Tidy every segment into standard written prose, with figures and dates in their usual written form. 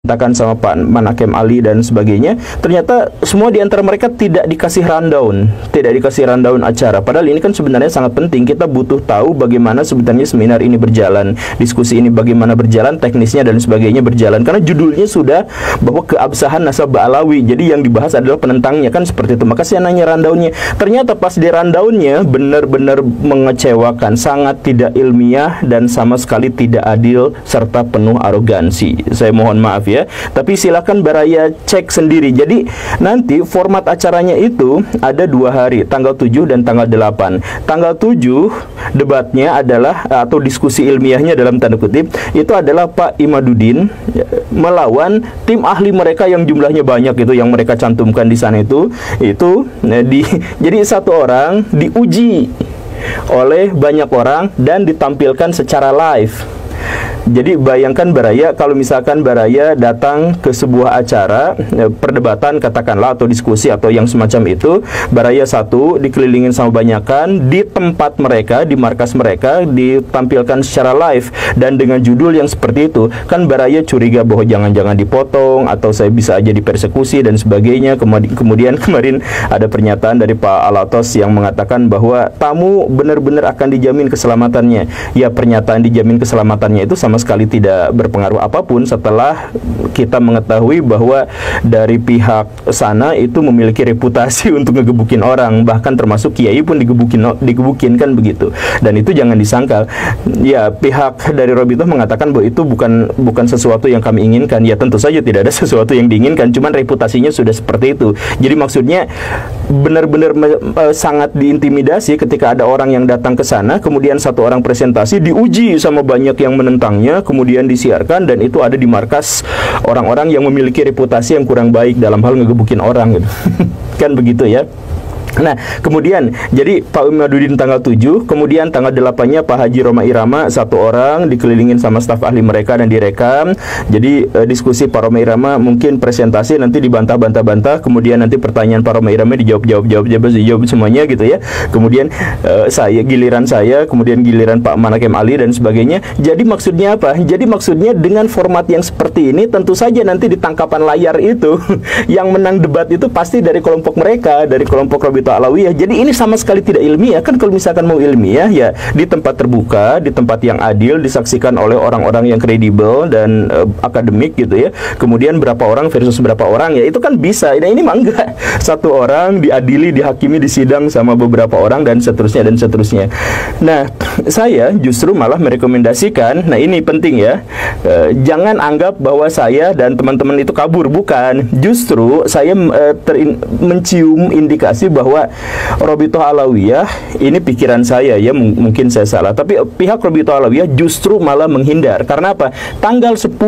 katakan sama Pak Manakem Ali dan sebagainya, ternyata semua di antara mereka tidak dikasih rundown, acara. Padahal ini kan sebenarnya sangat penting. Kita butuh tahu bagaimana sebenarnya seminar ini berjalan, diskusi ini bagaimana berjalan, teknisnya dan sebagainya berjalan. Karena judulnya sudah bahwa keabsahan nasabah Alawi. Jadi yang dibahas adalah penentangnya, kan seperti itu. Maka saya nanya rundownnya. Ternyata pas di rundownnya benar-benar mengecewakan, sangat tidak ilmiah dan sama sekali tidak adil serta penuh arogansi. Saya mohon maaf ya. Tapi silakan Baraya cek sendiri. Jadi nanti format acaranya itu ada 2 hari, tanggal 7 dan tanggal 8. Tanggal 7 debatnya adalah atau diskusi ilmiahnya dalam tanda kutip itu adalah Pak Imaduddin melawan tim ahli mereka yang jumlahnya banyak itu yang mereka cantumkan di sana itu jadi satu orang diuji oleh banyak orang dan ditampilkan secara live. Jadi bayangkan Baraya, kalau misalkan Baraya datang ke sebuah acara perdebatan katakanlah atau diskusi atau yang semacam itu, Baraya satu dikelilingin sama banyakan di tempat mereka, di markas mereka ditampilkan secara live dan dengan judul yang seperti itu, kan Baraya curiga bahwa jangan-jangan dipotong atau saya bisa aja dipersekusi dan sebagainya. Kemudian kemarin ada pernyataan dari Pak Alatos yang mengatakan bahwa tamu benar-benar akan dijamin keselamatannya. Ya, pernyataan dijamin keselamatannya itu sama sekali tidak berpengaruh apapun setelah kita mengetahui bahwa dari pihak sana itu memiliki reputasi untuk ngegebukin orang, bahkan termasuk kiai pun digebukin kan begitu. Dan itu jangan disangkal. Ya, pihak dari Robitoh mengatakan bahwa itu bukan sesuatu yang kami inginkan. Ya, tentu saja tidak ada sesuatu yang diinginkan, cuman reputasinya sudah seperti itu. Jadi maksudnya benar-benar sangat diintimidasi ketika ada orang yang datang ke sana, kemudian satu orang presentasi diuji sama banyak yang menentangnya, kemudian disiarkan dan itu ada di markas orang-orang yang memiliki reputasi yang kurang baik dalam hal ngegebukin orang gitu. Kan begitu ya. Nah, kemudian jadi Pak Imaduddin tanggal 7, kemudian tanggal 8-nya Pak Haji Roma Irama, satu orang dikelilingin sama staf ahli mereka dan direkam. Jadi diskusi Pak Roma Irama mungkin presentasi nanti dibantah-bantah, kemudian nanti pertanyaan Pak Roma Irama dijawab semuanya gitu ya. Kemudian giliran saya, kemudian giliran Pak Manakem Ali dan sebagainya. Jadi maksudnya apa? Jadi maksudnya dengan format yang seperti ini tentu saja nanti di tangkapan layar itu yang menang debat itu pasti dari kelompok mereka, dari kelompok Robitoh Alawiyah. Jadi ini sama sekali tidak ilmiah. Kan kalau misalkan mau ilmiah ya di tempat terbuka, di tempat yang adil, disaksikan oleh orang-orang yang kredibel dan akademik gitu ya. Kemudian berapa orang versus berapa orang ya itu kan bisa. Nah, ini mah enggak. Satu orang diadili, dihakimi, disidang sama beberapa orang dan seterusnya dan seterusnya. Nah, saya justru malah merekomendasikan, nah ini penting ya, jangan anggap bahwa saya dan teman-teman itu kabur, bukan. Justru saya mencium indikasi bahwa Robitoh Alawiyah, ini pikiran saya ya, mungkin saya salah, tapi pihak Robitoh Alawiyah justru malah menghindar. Karena apa? Tanggal 10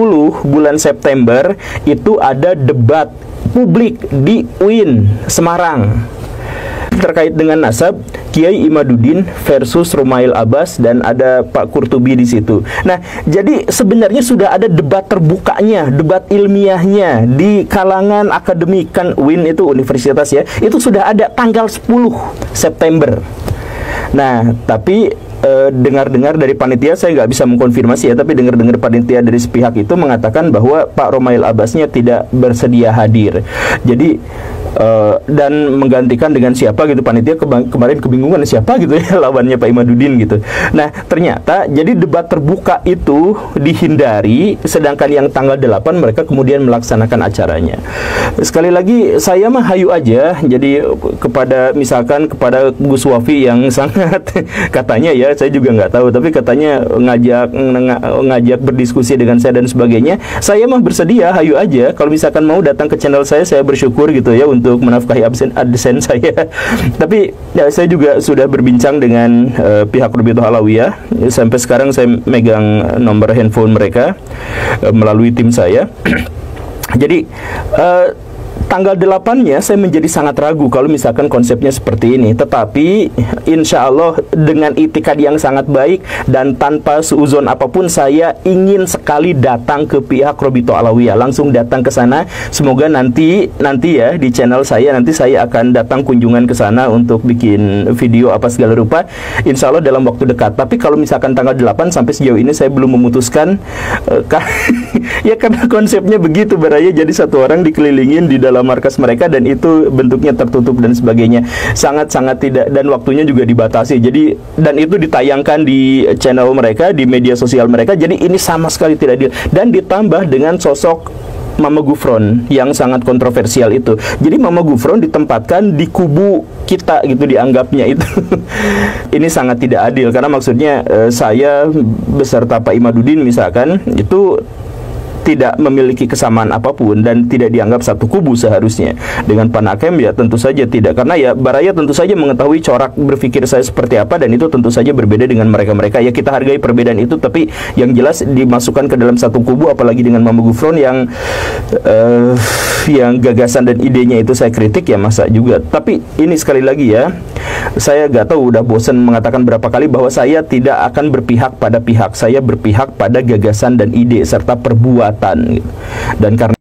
bulan September itu ada debat publik di UIN Semarang terkait dengan nasab Kiai Imaduddin versus Rumail Abbas dan ada Pak Kurtubi di situ. Nah, jadi sebenarnya sudah ada debat terbukanya, debat ilmiahnya di kalangan akademik, kan UIN itu universitas ya. Itu sudah ada tanggal 10 September. Nah, tapi dengar-dengar dari panitia, saya nggak bisa mengkonfirmasi ya, tapi dengar-dengar panitia dari sepihak itu mengatakan bahwa Pak Rumail Abbasnya tidak bersedia hadir. Jadi dan menggantikan dengan siapa gitu, panitia kemarin kebingungan siapa gitu ya lawannya Pak Imaduddin gitu. Nah, ternyata jadi debat terbuka itu dihindari, sedangkan yang tanggal 8 mereka kemudian melaksanakan acaranya. Sekali lagi saya mah hayu aja. Jadi misalkan kepada Gus Wafi yang sangat katanya ya, saya juga nggak tahu, tapi katanya ngajak berdiskusi dengan saya dan sebagainya. Saya mah bersedia, hayu aja. Kalau misalkan mau datang ke channel saya bersyukur gitu ya untuk menafkahi AdSense saya. Tapi ya, saya juga sudah berbincang dengan pihak Robitoh Alawiyah. Sampai sekarang saya megang nomor handphone mereka melalui tim saya. Jadi tanggal 8-nya saya menjadi sangat ragu kalau misalkan konsepnya seperti ini. Tetapi insya Allah dengan itikad yang sangat baik dan tanpa suuzon apapun, saya ingin sekali datang ke pihak Robito Alawiyah, langsung datang ke sana. Semoga nanti ya di channel saya nanti saya akan datang kunjungan ke sana untuk bikin video apa segala rupa. Insya Allah dalam waktu dekat. Tapi kalau misalkan tanggal 8 sampai sejauh ini saya belum memutuskan ya karena konsepnya begitu, Baraya. Jadi satu orang dikelilingin di dalam markas mereka dan itu bentuknya tertutup dan sebagainya, sangat-sangat tidak, dan waktunya juga dibatasi. Jadi dan itu ditayangkan di channel mereka, di media sosial mereka. Jadi ini sama sekali tidak adil, dan ditambah dengan sosok Mama Gufron yang sangat kontroversial itu. Jadi Mama Gufron ditempatkan di kubu kita gitu, dianggapnya itu. Ini sangat tidak adil karena maksudnya saya beserta Pak Imaduddin misalkan itu tidak memiliki kesamaan apapun dan tidak dianggap satu kubu seharusnya. Dengan Pak Nakem ya tentu saja tidak, karena ya Baraya tentu saja mengetahui corak berpikir saya seperti apa, dan itu tentu saja berbeda dengan mereka-mereka. Ya kita hargai perbedaan itu, tapi yang jelas dimasukkan ke dalam satu kubu, apalagi dengan Mama Gufron yang gagasan dan idenya itu saya kritik, ya masa juga. Tapi ini sekali lagi ya, saya gak tahu udah bosan mengatakan berapa kali bahwa saya tidak akan berpihak pada pihak, saya berpihak pada gagasan dan ide serta perbuatan gitu. Dan karena